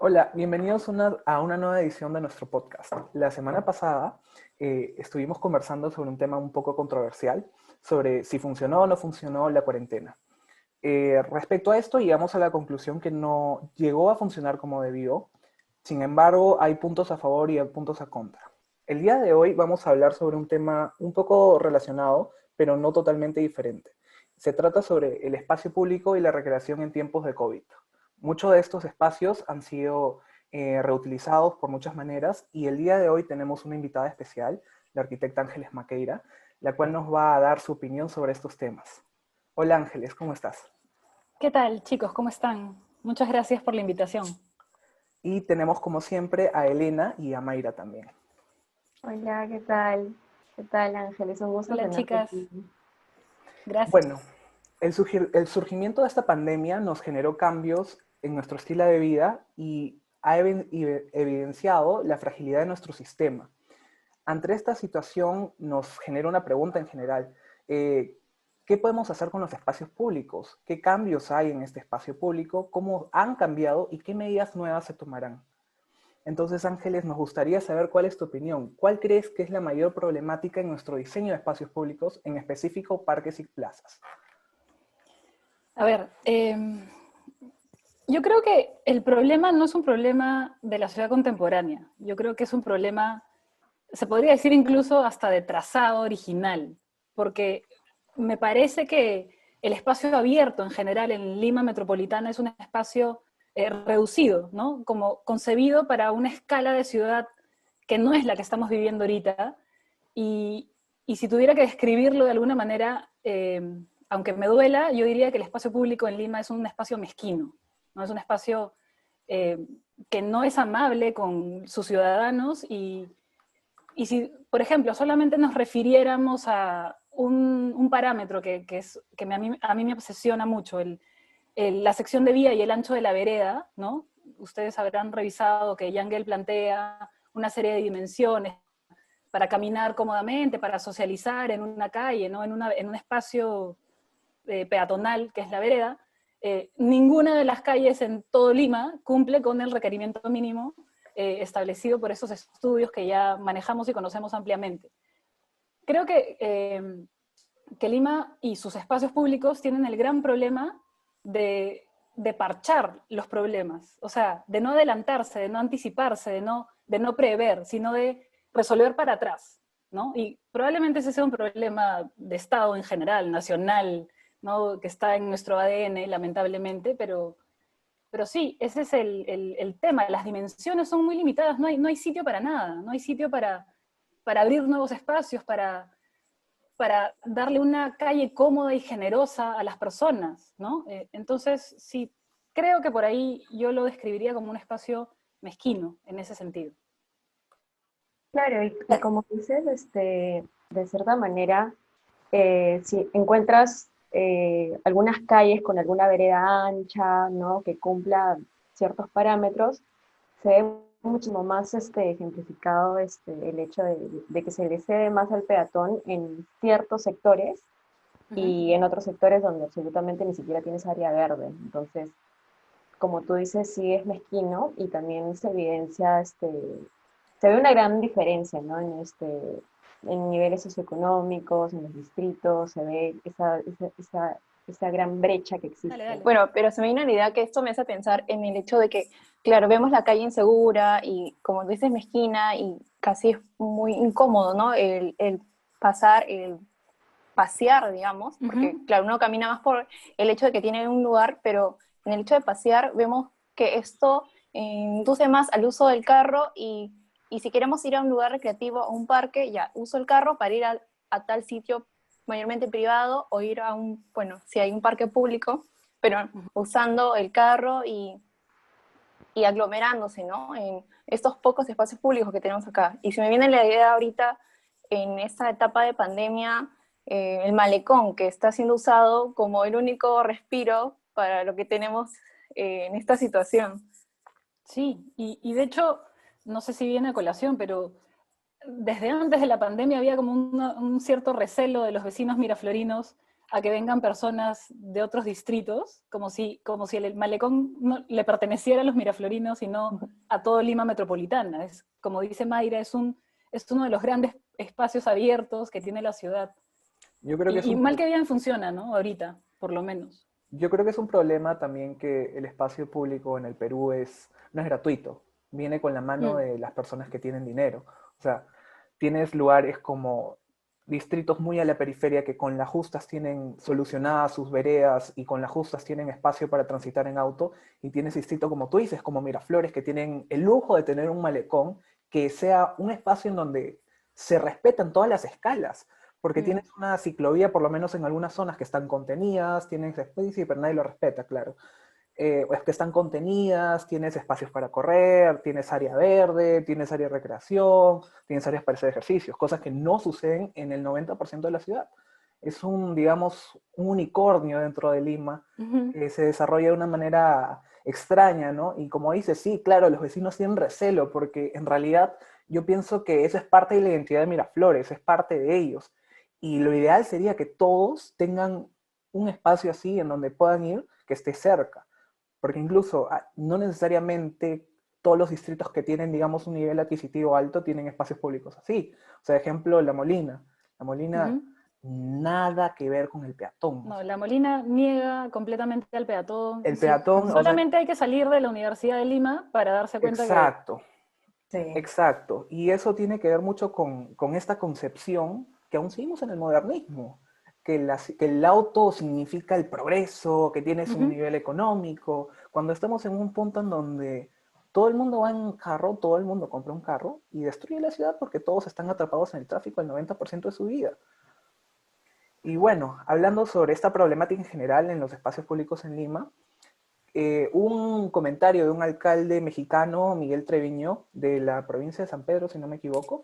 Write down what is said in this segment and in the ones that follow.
Hola, bienvenidos a una nueva edición de nuestro podcast. La semana pasada estuvimos conversando sobre un tema un poco controversial, sobre si funcionó o no funcionó la cuarentena. Respecto a esto, llegamos a la conclusión que no llegó a funcionar como debió. Sin embargo, hay puntos a favor y hay puntos a contra. El día de hoy vamos a hablar sobre un tema un poco relacionado, pero no totalmente diferente. Se trata sobre el espacio público y la recreación en tiempos de COVID. Muchos de estos espacios han sido reutilizados por muchas maneras y el día de hoy tenemos una invitada especial, la arquitecta Ángeles Maqueira, la cual nos va a dar su opinión sobre estos temas. Hola Ángeles, ¿cómo estás? ¿Qué tal, chicos? ¿Cómo están? Muchas gracias por la invitación. Y tenemos como siempre a Elena y a Mayra también. Hola, ¿qué tal? ¿Qué tal, Ángel? Es un gusto Hola, tenerte chicas. aquí. Gracias. Bueno, el surgimiento de esta pandemia nos generó cambios en nuestro estilo de vida y ha evidenciado la fragilidad de nuestro sistema. Ante esta situación nos genera una pregunta en general. ¿Qué podemos hacer con los espacios públicos? ¿Qué cambios hay en este espacio público? ¿Cómo han cambiado y qué medidas nuevas se tomarán? Entonces, Ángeles, nos gustaría saber cuál es tu opinión. ¿Cuál crees que es la mayor problemática en nuestro diseño de espacios públicos, en específico parques y plazas? A ver, yo creo que el problema no es un problema de la ciudad contemporánea. Yo creo que es un problema, se podría decir incluso hasta de trazado original, porque me parece que el espacio abierto en general en Lima metropolitana es un espacio reducido, ¿no? Como concebido para una escala de ciudad que no es la que estamos viviendo ahorita. Y, y si tuviera que describirlo de alguna manera, aunque me duela, yo diría que el espacio público en Lima es un espacio mezquino, ¿no? Es un espacio eh, que no es amable con sus ciudadanos y si, por ejemplo, solamente nos refiriéramos a un parámetro que a mí me obsesiona mucho, la sección de vía y el ancho de la vereda, ¿no? Ustedes habrán revisado que Yangel plantea una serie de dimensiones para caminar cómodamente, para socializar en una calle, ¿no? En un espacio peatonal que es la vereda. Ninguna de las calles en todo Lima cumple con el requerimiento mínimo establecido por esos estudios que ya manejamos y conocemos ampliamente. Creo que Lima y sus espacios públicos tienen el gran problema de parchar los problemas, o sea, de no adelantarse, de no anticiparse, de no prever, sino de resolver para atrás, ¿no? Y probablemente ese sea un problema de Estado en general, nacional, ¿no? Que está en nuestro ADN, lamentablemente, pero sí, ese es el tema. Las dimensiones son muy limitadas, no hay sitio para nada, no hay sitio para abrir nuevos espacios, para darle una calle cómoda y generosa a las personas, ¿no? Entonces, sí, creo que por ahí yo lo describiría como un espacio mezquino en ese sentido. Claro, y como dices, de cierta manera, si encuentras algunas calles con alguna vereda ancha, ¿no? Que cumpla ciertos parámetros, se ve muchísimo más ejemplificado el hecho de que se le cede más al peatón en ciertos sectores Ujú. y en otros sectores donde absolutamente ni siquiera tienes área verde. Entonces, como tú dices, sí es mezquino y también se evidencia, se ve una gran diferencia, ¿no? En niveles socioeconómicos, en los distritos, se ve esa gran brecha que Dale, existe. dale. Bueno, pero se me viene la idea que esto me hace pensar en el hecho de que, claro, vemos la calle insegura y, como dices, mezquina y casi es muy incómodo, ¿no? El pasar, el pasear, digamos, porque, Ujú. claro, uno camina más por el hecho de que tiene un lugar, pero en el hecho de pasear vemos que esto induce más al uso del carro y si queremos ir a un lugar recreativo, a un parque, ya uso el carro para ir a tal sitio mayormente privado o ir a un, bueno, si hay un parque público, pero usando el carro y aglomerándose, ¿no? En estos pocos espacios públicos que tenemos acá. Y se me viene la idea ahorita, en esta etapa de pandemia, el malecón, que está siendo usado como el único respiro para lo que tenemos en esta situación. Sí, y de hecho, no sé si viene a colación, pero desde antes de la pandemia había como un cierto recelo de los vecinos miraflorinos a que vengan personas de otros distritos, como si el malecón no le perteneciera a los miraflorinos y no a todo Lima metropolitana. Es, como dice Mayra, es uno de los grandes espacios abiertos que tiene la ciudad. Yo creo que Y mal que bien funciona, ¿no? Ahorita, por lo menos. Yo creo que es un problema también que el espacio público en el Perú no es gratuito, viene con la mano Mm. de las personas que tienen dinero. O sea, tienes lugares como distritos muy a la periferia que con las justas tienen solucionadas sus veredas y con las justas tienen espacio para transitar en auto, y tienes distritos como tú dices, como Miraflores, que tienen el lujo de tener un malecón que sea un espacio en donde se respetan todas las escalas. Porque Mm. tienes una ciclovía, por lo menos en algunas zonas que están contenidas, tienes espacio, pero nadie lo respeta, claro. Es que están contenidas, tienes espacios para correr, tienes área verde, tienes área de recreación, tienes áreas para hacer ejercicios, cosas que no suceden en el 90% de la ciudad. Es digamos, un unicornio dentro de Lima Ujú. que se desarrolla de una manera extraña, ¿no? Y como dices, sí, claro, los vecinos tienen recelo, porque en realidad yo pienso que eso es parte de la identidad de Miraflores, es parte de ellos. Y lo ideal sería que todos tengan un espacio así en donde puedan ir, que esté cerca. Porque incluso no necesariamente todos los distritos que tienen, digamos, un nivel adquisitivo alto tienen espacios públicos así. O sea, ejemplo, La Molina. La Molina, Ujú. nada que ver con el peatón. O No, sea, La Molina niega completamente al peatón. el Sí, peatón, o sea, solamente hay que salir de la Universidad de Lima para darse cuenta que... exacto, Sí. exacto. Y eso tiene que ver mucho con esta concepción que aún seguimos en el modernismo, que el auto significa el progreso, que tienes un Ujú. nivel económico, cuando estamos en un punto en donde todo el mundo va en carro, todo el mundo compra un carro y destruye la ciudad porque todos están atrapados en el tráfico el 90% de su vida. Y bueno, hablando sobre esta problemática en general en los espacios públicos en Lima, un comentario de un alcalde mexicano, Miguel Treviño, de la provincia de San Pedro, si no me equivoco,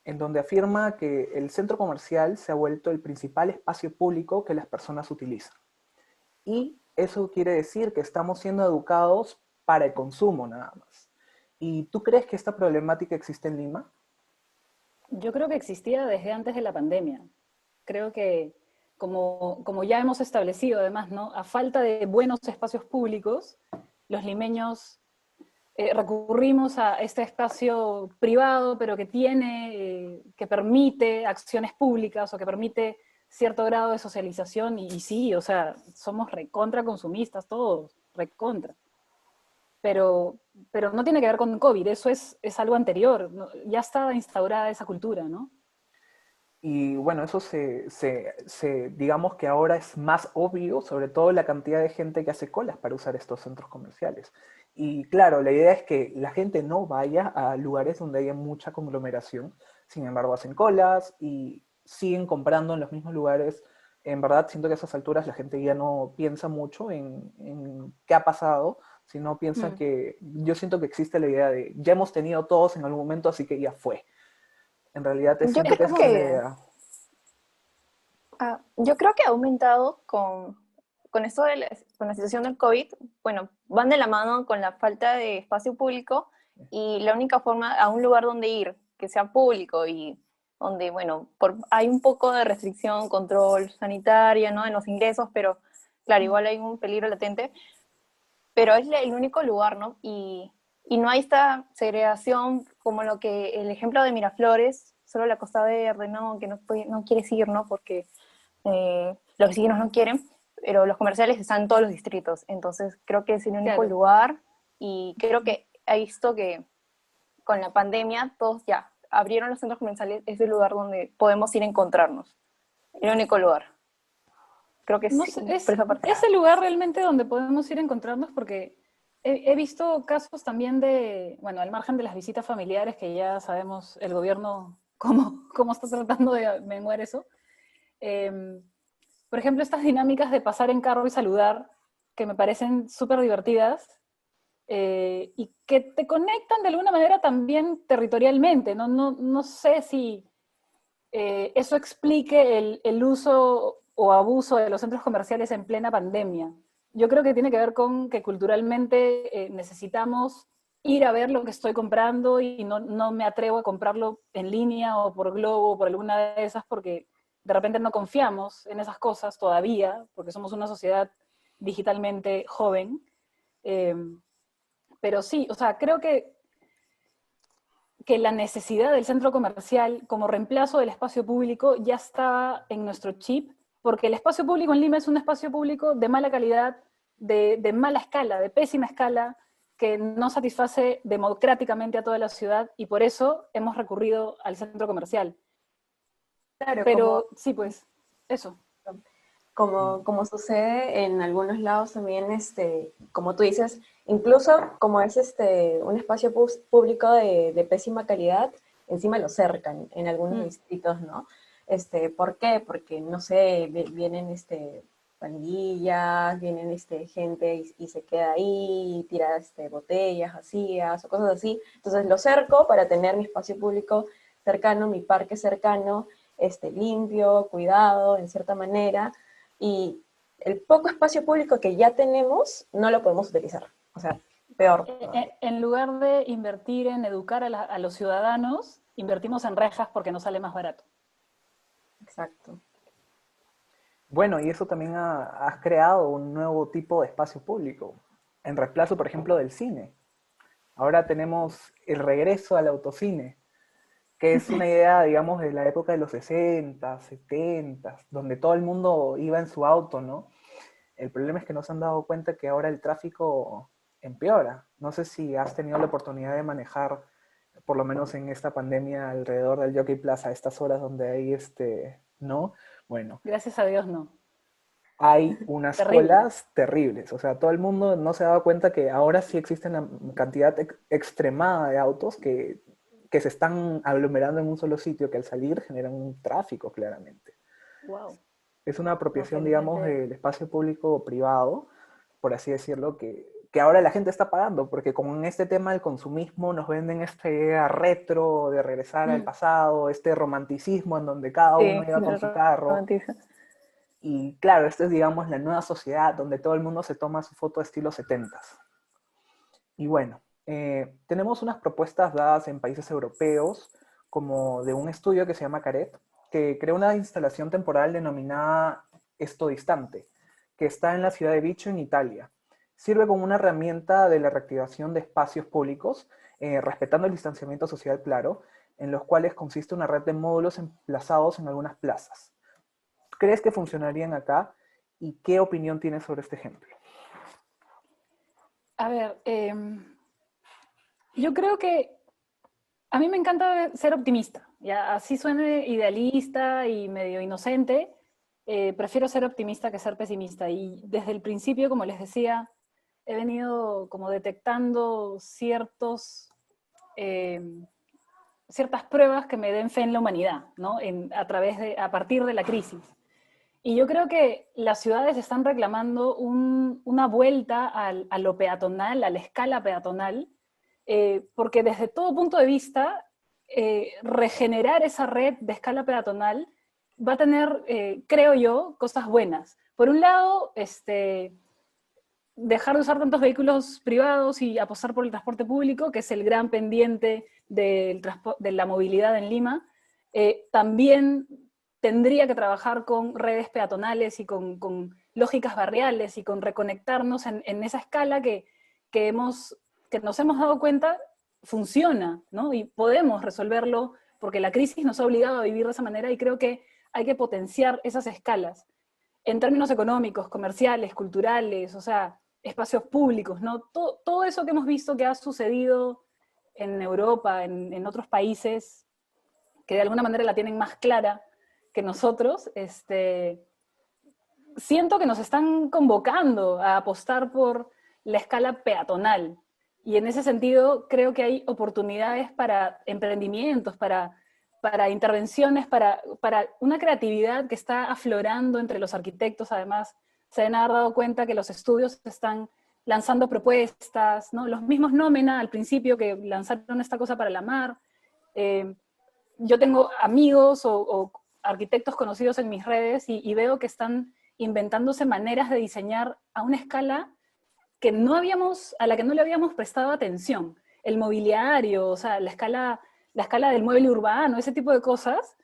en donde afirma que el centro comercial se ha vuelto el principal espacio público que las personas utilizan. Y eso quiere decir que estamos siendo educados para el consumo nada más. ¿Y tú crees que esta problemática existe en Lima? Yo creo que existía desde antes de la pandemia. Creo que, como ya hemos establecido además, ¿no? A falta de buenos espacios públicos, los limeños recurrimos a este espacio privado, pero que permite acciones públicas o que permite cierto grado de socialización, y sí, o sea, somos recontra consumistas todos, recontra. Pero, pero no tiene que ver con COVID, eso es algo anterior, ¿no? Ya está instaurada esa cultura, ¿no? Y bueno, eso digamos que ahora es más obvio, sobre todo la cantidad de gente que hace colas para usar estos centros comerciales. Y claro, la idea es que la gente no vaya a lugares donde haya mucha conglomeración, sin embargo hacen colas y siguen comprando en los mismos lugares. En verdad siento que a esas alturas la gente ya no piensa mucho en qué ha pasado, sino piensa Mm. que, yo siento que existe la idea de, ya hemos tenido todos en algún momento, así que ya fue. En realidad Yo siento que creo esa es la que idea. yo creo que ha aumentado con esto con la situación del COVID. Bueno, van de la mano con la falta de espacio público y la única forma a un lugar donde ir que sea público y donde, bueno, hay un poco de restricción, control sanitario, ¿no? En los ingresos, pero claro, igual hay un peligro latente, pero es el único lugar, ¿no? Y no hay esta segregación como lo que el ejemplo de Miraflores, solo la Costa Verde, ¿no? Que no quieres ir, ¿no? Porque los vecinos no quieren, pero los comerciales están en todos los distritos, entonces creo que es el único Claro. lugar y creo que he visto que con la pandemia todos ya abrieron los centros comerciales, es el lugar donde podemos ir a encontrarnos, el único lugar. Creo que No sí, sé, por esa parte. es el lugar realmente donde podemos ir a encontrarnos porque he visto casos también de, bueno, al margen de las visitas familiares, que ya sabemos el gobierno cómo está tratando de menguar eso. Eh, por ejemplo, estas dinámicas de pasar en carro y saludar, que me parecen súper divertidas, y que te conectan de alguna manera también territorialmente. No sé si eso explique el uso o abuso de los centros comerciales en plena pandemia. Yo creo que tiene que ver con que culturalmente necesitamos ir a ver lo que estoy comprando y no me atrevo a comprarlo en línea o por Globo o por alguna de esas porque de repente no confiamos en esas cosas todavía, porque somos una sociedad digitalmente joven. Pero sí, o sea, creo que la necesidad del centro comercial como reemplazo del espacio público ya estaba en nuestro chip, porque el espacio público en Lima es un espacio público de mala calidad, de mala escala, de pésima escala, que no satisface democráticamente a toda la ciudad, y por eso hemos recurrido al centro comercial. Claro, Pero sí, pues, eso. como sucede en algunos lados también, como tú dices, incluso como es un espacio público de pésima calidad, encima lo cercan en algunos distritos, ¿no? ¿Por qué? Porque, no sé, vienen pandillas, vienen gente y se queda ahí, y tira botellas vacías o cosas así. Entonces lo cerco para tener mi espacio público cercano, mi parque cercano, limpio, cuidado, en cierta manera, y el poco espacio público que ya tenemos no lo podemos utilizar. O sea, peor. En lugar de invertir en educar a los ciudadanos, invertimos en rejas porque nos sale más barato. Exacto. Bueno, y eso también has creado un nuevo tipo de espacio público, en reemplazo, por ejemplo, del cine. Ahora tenemos el regreso al autocine, que es una idea, digamos, de la época de los 60, 70, donde todo el mundo iba en su auto, ¿no? El problema es que no se han dado cuenta que ahora el tráfico empeora. No sé si has tenido la oportunidad de manejar, por lo menos en esta pandemia, alrededor del Jockey Plaza, a estas horas donde hay ¿no? Bueno, Gracias a Dios no. hay unas Terrible. colas terribles. O sea, todo el mundo no se ha dado cuenta que ahora sí existe una cantidad extremada de autos que se están aglomerando en un solo sitio, que al salir generan un tráfico, claramente. Wow. Es una No, apropiación, digamos, felizmente. del espacio público-privado, por así decirlo, que ahora la gente está pagando, porque con este tema del consumismo nos venden esta idea retro de regresar al pasado, este romanticismo en donde cada uno Sí, iba con su carro. romantiza. Y claro, esta es, digamos, la nueva sociedad donde todo el mundo se toma su foto de estilo 70s. Y bueno, tenemos unas propuestas dadas en países europeos, como de un estudio que se llama CARET, que creó una instalación temporal denominada Esto Distante, que está en la ciudad de Viccio, en Italia. Sirve como una herramienta de la reactivación de espacios públicos, respetando el distanciamiento social, claro, en los cuales consiste una red de módulos emplazados en algunas plazas. ¿Crees que funcionarían acá? ¿Y qué opinión tienes sobre este ejemplo? A ver, yo creo que a mí me encanta ser optimista. Ya, así suene idealista y medio inocente, prefiero ser optimista que ser pesimista. Y desde el principio, como les decía, he venido como detectando ciertas pruebas que me den fe en la humanidad, ¿no? A partir de la crisis. Y yo creo que las ciudades están reclamando una vuelta a lo peatonal, a la escala peatonal, porque desde todo punto de vista, regenerar esa red de escala peatonal va a tener, creo yo, cosas buenas. Por un lado, dejar de usar tantos vehículos privados y apostar por el transporte público, que es el gran pendiente de la movilidad en Lima. También tendría que trabajar con redes peatonales y con lógicas barriales y con reconectarnos en esa escala que nos hemos dado cuenta funciona, ¿no? Y podemos resolverlo porque la crisis nos ha obligado a vivir de esa manera, y creo que hay que potenciar esas escalas en términos económicos, comerciales, culturales, o sea, espacios públicos, ¿no? Todo eso que hemos visto que ha sucedido en Europa, en otros países, que de alguna manera la tienen más clara que nosotros, siento que nos están convocando a apostar por la escala peatonal. Y en ese sentido creo que hay oportunidades para emprendimientos, para intervenciones, para una creatividad que está aflorando entre los arquitectos. Además, se han dado cuenta que los estudios están lanzando propuestas, ¿no? Los mismos Nómena al principio, que lanzaron esta cosa para la mar. Yo tengo amigos o arquitectos conocidos en mis redes y veo que están inventándose maneras de diseñar a una escala a la que no le habíamos prestado atención. El mobiliario, o sea, la escala del mueble urbano, ese tipo de cosas,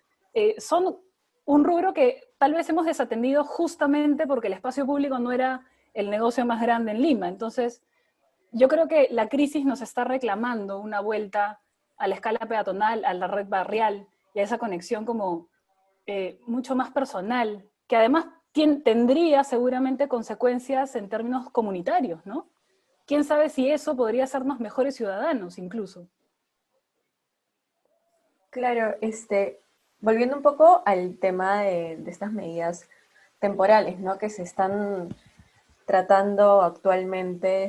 son un rubro que tal vez hemos desatendido justamente porque el espacio público no era el negocio más grande en Lima. Entonces, yo creo que la crisis nos está reclamando una vuelta a la escala peatonal, a la red barrial y a esa conexión como mucho más personal, que además tendría seguramente consecuencias en términos comunitarios, ¿no? ¿Quién sabe si eso podría hacernos mejores ciudadanos incluso? Claro, volviendo un poco al tema de estas medidas temporales, ¿no? Que se están tratando actualmente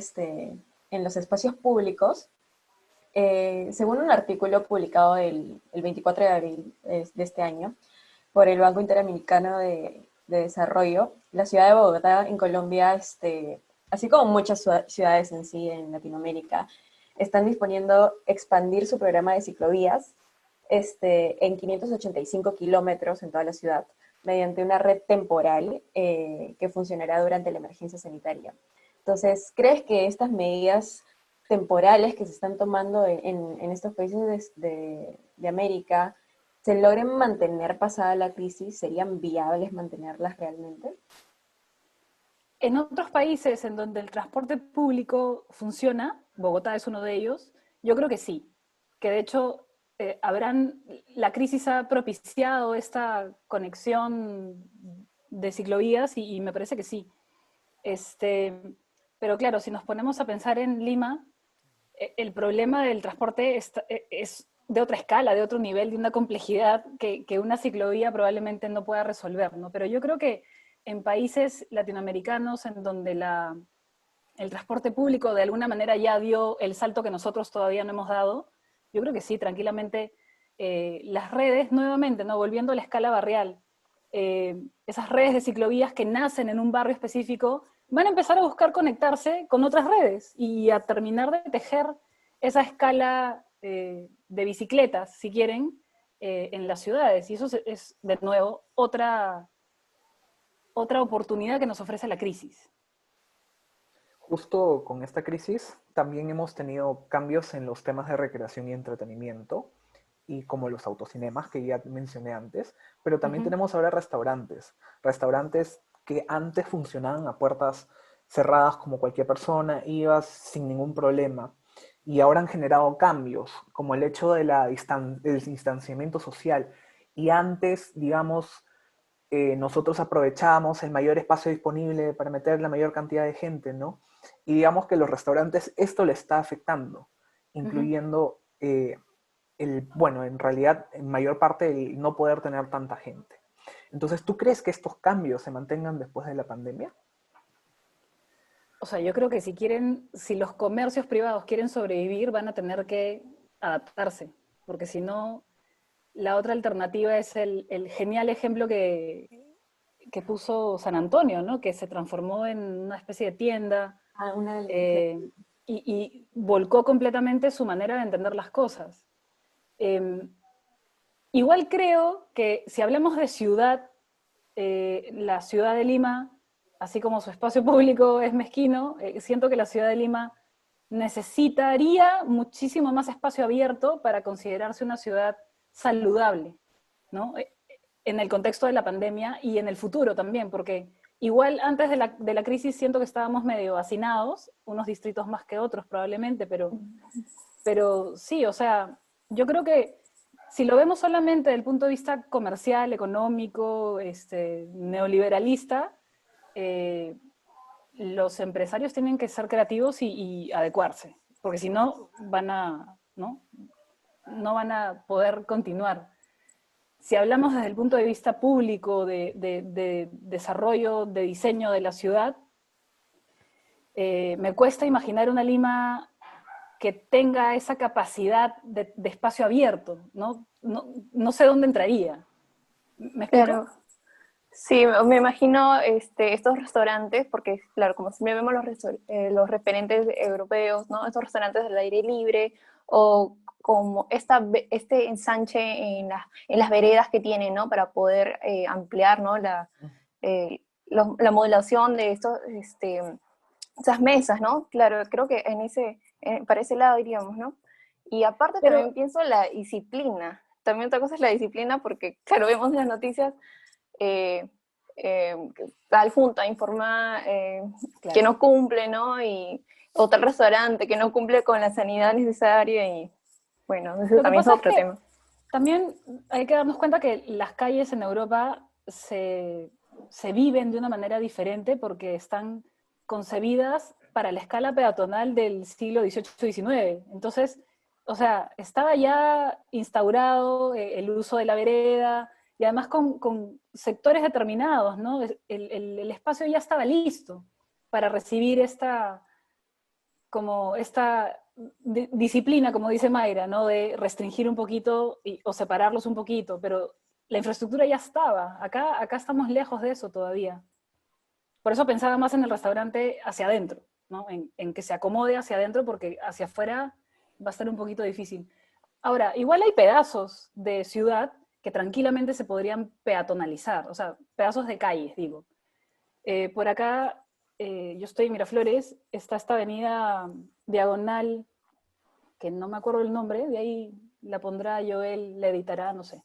en los espacios públicos. Según un artículo publicado el 24 de abril de este año por el Banco Interamericano de Desarrollo, la ciudad de Bogotá en Colombia, así como muchas ciudades en sí en Latinoamérica, están disponiendo expandir su programa de ciclovías en 585 kilómetros en toda la ciudad, mediante una red temporal que funcionará durante la emergencia sanitaria. Entonces, ¿crees que estas medidas temporales que se están tomando en estos países de América se logren mantener pasada la crisis? ¿Serían viables mantenerlas realmente? En otros países en donde el transporte público funciona, Bogotá es uno de ellos, yo creo que sí, que de hecho la crisis ha propiciado esta conexión de ciclovías y me parece que sí. Pero claro, si nos ponemos a pensar en Lima, el problema del transporte es de otra escala, de otro nivel, de una complejidad que una ciclovía probablemente no pueda resolver, ¿no? Pero yo creo que en países latinoamericanos en donde el transporte público de alguna manera ya dio el salto que nosotros todavía no hemos dado, yo creo que sí, tranquilamente, las redes, nuevamente, ¿no? Volviendo a la escala barrial, esas redes de ciclovías que nacen en un barrio específico, van a empezar a buscar conectarse con otras redes y a terminar de tejer esa escala de bicicletas, si quieren, en las ciudades. Y eso es de nuevo, otra oportunidad que nos ofrece la crisis. Justo con esta crisis también hemos tenido cambios en los temas de recreación y entretenimiento, y como los autocinemas que ya mencioné antes, pero también tenemos ahora restaurantes que antes funcionaban a puertas cerradas como cualquier persona, ibas sin ningún problema, y ahora han generado cambios, como el hecho de del distanciamiento social. Y antes, digamos, nosotros aprovechábamos el mayor espacio disponible para meter la mayor cantidad de gente, ¿no? Y digamos que los restaurantes esto le está afectando, incluyendo bueno, en realidad, en mayor parte, el no poder tener tanta gente. Entonces, ¿tú crees que estos cambios se mantengan después de la pandemia? O sea, yo creo que si los comercios privados quieren sobrevivir, van a tener que adaptarse, porque si no, la otra alternativa es el genial ejemplo que puso San Antonio, ¿no? Que se transformó en una especie de tienda y volcó completamente su manera de entender las cosas. Igual creo que si hablamos de ciudad, la ciudad de Lima, así como su espacio público es mezquino, siento que la ciudad de Lima necesitaría muchísimo más espacio abierto para considerarse una ciudad saludable, ¿no? En el contexto de la pandemia y en el futuro también, porque igual antes de la crisis siento que estábamos medio hacinados, unos distritos más que otros probablemente, pero sí, o sea, yo creo que si lo vemos solamente desde el punto de vista comercial, económico, neoliberalista, los empresarios tienen que ser creativos y adecuarse, porque si no, no van a poder continuar. Si hablamos desde el punto de vista público, de desarrollo, de diseño de la ciudad, me cuesta imaginar una Lima que tenga esa capacidad de espacio abierto, ¿no? No sé dónde entraría. ¿Me explico? Claro. Sí, me imagino estos restaurantes, porque claro, como siempre vemos los referentes europeos, ¿no? Estos restaurantes del aire libre, o como este ensanche en las veredas que tienen, ¿no? Para poder ampliar, ¿no? La modelación de esas mesas, ¿no? Claro, creo que para ese lado iríamos, ¿no? Y aparte Pero, también pienso la disciplina. También otra cosa es la disciplina, porque claro, vemos en las noticias tal junta informa que no cumple, ¿no? O tal restaurante que no cumple con la sanidad necesaria y bueno, eso también es otro tema. También hay que darnos cuenta que las calles en Europa se viven de una manera diferente porque están concebidas para la escala peatonal del siglo XVIII-XIX. Entonces, o sea, estaba ya instaurado el uso de la vereda y además con sectores determinados, ¿no? El espacio ya estaba listo para recibir esta disciplina, como dice Mayra, ¿no? De restringir un poquito o separarlos un poquito, pero la infraestructura ya estaba. Acá estamos lejos de eso todavía. Por eso pensaba más en el restaurante hacia adentro, ¿no? En que se acomode hacia adentro, porque hacia afuera va a estar un poquito difícil. Ahora, igual hay pedazos de ciudad que tranquilamente se podrían peatonalizar, o sea, pedazos de calles, digo. Por acá, yo estoy en Miraflores, está esta avenida diagonal, que no me acuerdo el nombre, de ahí la pondrá Joel, la editará, no sé,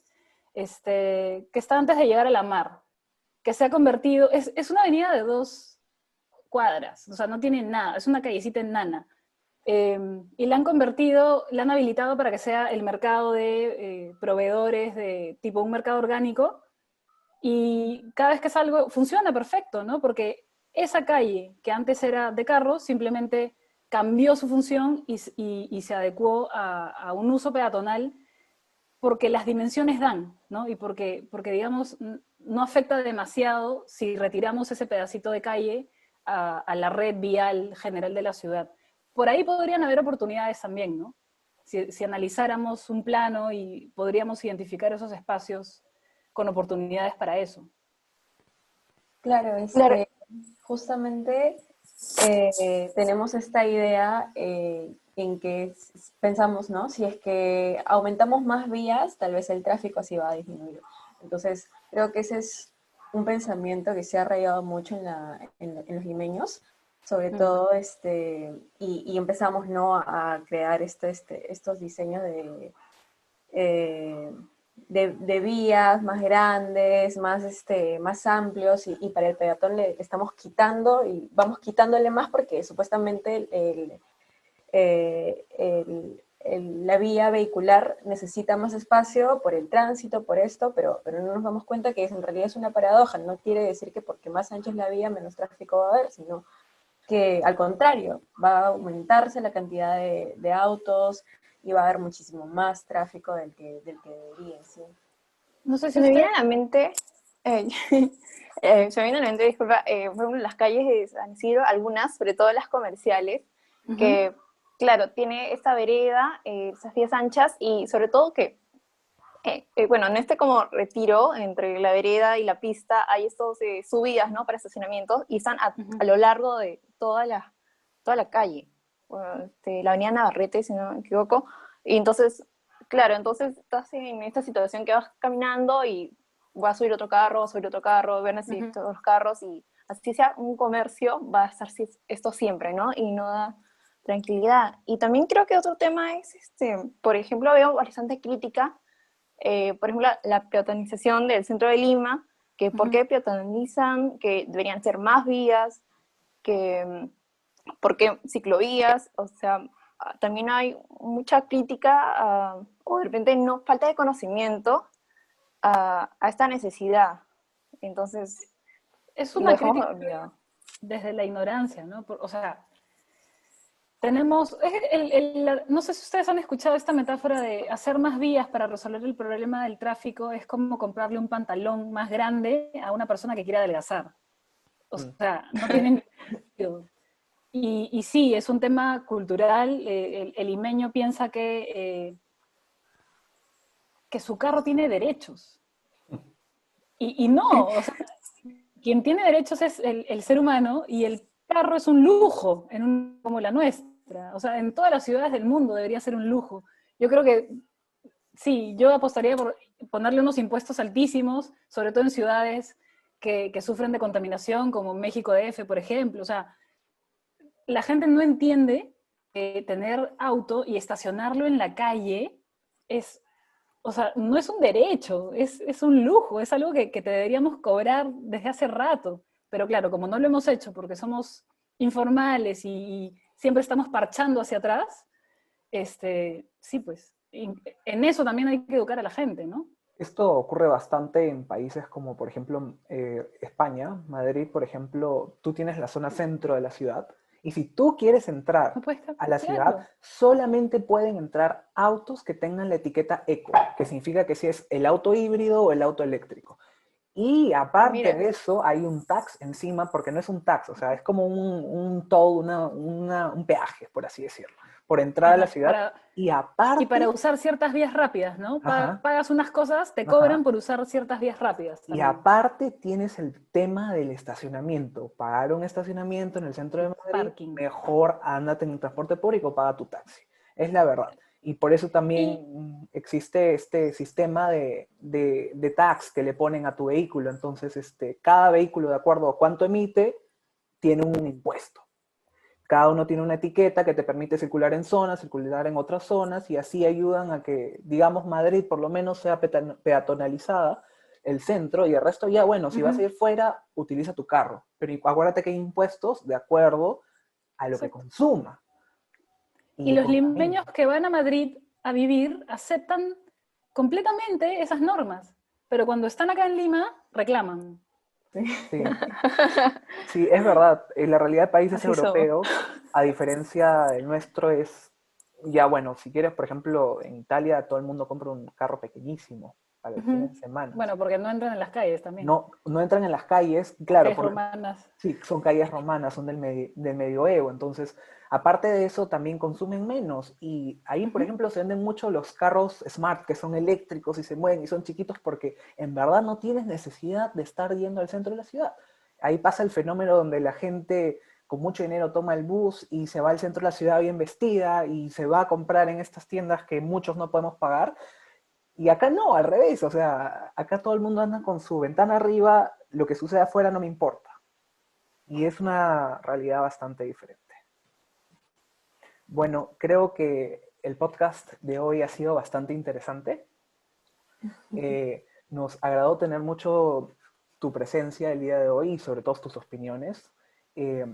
que está antes de llegar a la mar, que se ha convertido, es una avenida de 2 cuadras, o sea, no tiene nada, es una callecita enana. Y la han convertido, la han habilitado para que sea el mercado de proveedores de tipo un mercado orgánico, y cada vez que salgo funciona perfecto, ¿no? Porque esa calle que antes era de carros simplemente cambió su función y se adecuó a un uso peatonal porque las dimensiones dan, ¿no? Y porque digamos, no afecta demasiado si retiramos ese pedacito de calle a la red vial general de la ciudad. Por ahí podrían haber oportunidades también, ¿no? Si analizáramos un plano y podríamos identificar esos espacios con oportunidades para eso. Claro, justamente tenemos esta idea en que pensamos, ¿no? Si es que aumentamos más vías, tal vez el tráfico así va a disminuir. Entonces, creo que ese es un pensamiento que se ha arraigado mucho en los limeños, sobre todo, y empezamos, ¿no? A crear estos diseños de vías más grandes, más amplios, y para el peatón le estamos quitando y vamos quitándole más porque supuestamente la vía vehicular necesita más espacio por el tránsito, por esto, pero no nos damos cuenta que en realidad es una paradoja. No quiere decir que porque más ancha es la vía, menos tráfico va a haber, sino que al contrario, va a aumentarse la cantidad de autos y va a haber muchísimo más tráfico del que debería, ¿sí? No sé si se me viene a la mente, se me viene a la mente, disculpa, fueron las calles de San Isidro, algunas, sobre todo las comerciales, que, claro, tiene esta vereda, esas vías anchas, y sobre todo que, bueno, en como retiro entre la vereda y la pista hay estos subidas, ¿no? Para estacionamientos, y están a lo largo de toda la calle, bueno, la avenida Navarrete, si no me equivoco, y entonces, claro, entonces estás en esta situación que vas caminando y va a subir otro carro, van a subir todos los carros, y así sea un comercio, va a estar esto siempre, ¿no? Y no da tranquilidad. Y también creo que otro tema es, por ejemplo, veo bastante crítica, por ejemplo, la peatonización del centro de Lima, que por qué peatonalizan, que deberían ser más vías, que por qué ciclovías, o sea, también hay mucha crítica o de repente no falta de conocimiento a esta necesidad. Entonces, es una crítica desde la ignorancia, ¿no? O sea, tenemos, no sé si ustedes han escuchado esta metáfora de hacer más vías para resolver el problema del tráfico, es como comprarle un pantalón más grande a una persona que quiere adelgazar. O sea, no tienen sentido. Y sí, es un tema cultural. El limeño piensa que su carro tiene derechos. Y no, o sea, quien tiene derechos es el ser humano, y el carro es un lujo como la nuestra. O sea, en todas las ciudades del mundo debería ser un lujo. Yo creo que sí, yo apostaría por ponerle unos impuestos altísimos, sobre todo en ciudades que sufren de contaminación, como México DF, por ejemplo. O sea, la gente no entiende que tener auto y estacionarlo en la calle es o sea, no es un derecho, es un lujo, es algo que te deberíamos cobrar desde hace rato. Pero claro, como no lo hemos hecho porque somos informales y siempre estamos parchando hacia atrás, sí, pues, en eso también hay que educar a la gente, ¿no? Esto ocurre bastante en países como, por ejemplo, España, Madrid, por ejemplo, tú tienes la zona centro de la ciudad y si tú quieres entrar No puedes, a la ciudad, claro. solamente pueden entrar autos que tengan la etiqueta eco, que significa que si es el auto híbrido o el auto eléctrico. Y Ah, aparte mira. de eso, hay un tax encima, porque no es un tax, o sea, es como un toll, un peaje, por así decirlo, por entrar a la Ajá, ciudad. Y y para aparte, usar ciertas vías rápidas, ¿no? ajá, Pagas unas cosas, te cobran ajá. por usar ciertas vías rápidas Y también. aparte tienes el tema del estacionamiento. Pagar un estacionamiento en el centro de El Madrid, parking. mejor ándate en el transporte público, paga tu taxi. Es la verdad. Y por eso Y, también existe este sistema de tax que le ponen a tu vehículo. Entonces, cada vehículo, de acuerdo a cuánto emite, tiene un impuesto. Cada uno tiene una etiqueta que te permite circular en zonas, circular en otras zonas, y así ayudan a que, digamos, Madrid por lo menos sea peatonalizada, el centro, y el resto ya, bueno, si vas a ujú, ir fuera, utiliza tu carro. Pero acuérdate que hay impuestos de acuerdo a lo que exacto. consuma Y y los contamine. limeños que van a Madrid a vivir aceptan completamente esas normas, pero cuando están acá en Lima, reclaman. Sí, sí, es verdad. En la realidad de países Así somos. europeos, a diferencia del nuestro, es, ya bueno, si quieres, por ejemplo, en Italia todo el mundo compra un carro pequeñísimo para los fines Ujú. de semana. Bueno, porque no entran en las calles también. No, no entran en las calles, Las claro, calles porque romanas. sí, son calles romanas, son del medioevo, entonces, aparte de eso, también consumen menos. Y ahí, por Ujú. ejemplo, se venden mucho los carros smart, que son eléctricos y se mueven y son chiquitos porque en verdad no tienes necesidad de estar yendo al centro de la ciudad. Ahí pasa el fenómeno donde la gente con mucho dinero toma el bus y se va al centro de la ciudad bien vestida y se va a comprar en estas tiendas que muchos no podemos pagar y acá no, al revés, o sea, acá todo el mundo anda con su ventana arriba, lo que sucede afuera no me importa. Y es una realidad bastante diferente. Bueno, creo que el podcast de hoy ha sido bastante interesante. Nos agradó tener mucho tu presencia el día de hoy y sobre todo tus opiniones. Eh,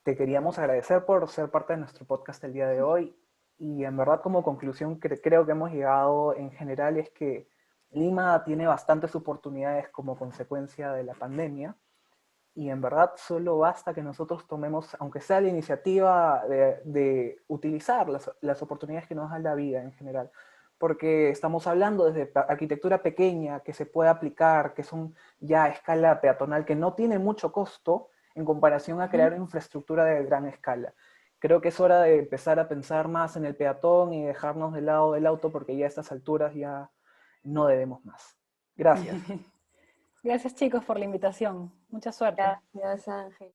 Te queríamos agradecer por ser parte de nuestro podcast el día de hoy y en verdad como conclusión que creo que hemos llegado en general es que Lima tiene bastantes oportunidades como consecuencia de la pandemia y en verdad solo basta que nosotros tomemos, aunque sea la iniciativa de utilizar las oportunidades que nos da la vida en general, porque estamos hablando desde arquitectura pequeña que se puede aplicar, que son ya a escala peatonal, que no tiene mucho costo en comparación a crear Ujú. infraestructura de gran escala. Creo que es hora de empezar a pensar más en el peatón y dejarnos de lado del auto porque ya a estas alturas ya no debemos más. Gracias. Gracias chicos por la invitación. Mucha suerte. Gracias, Ángel.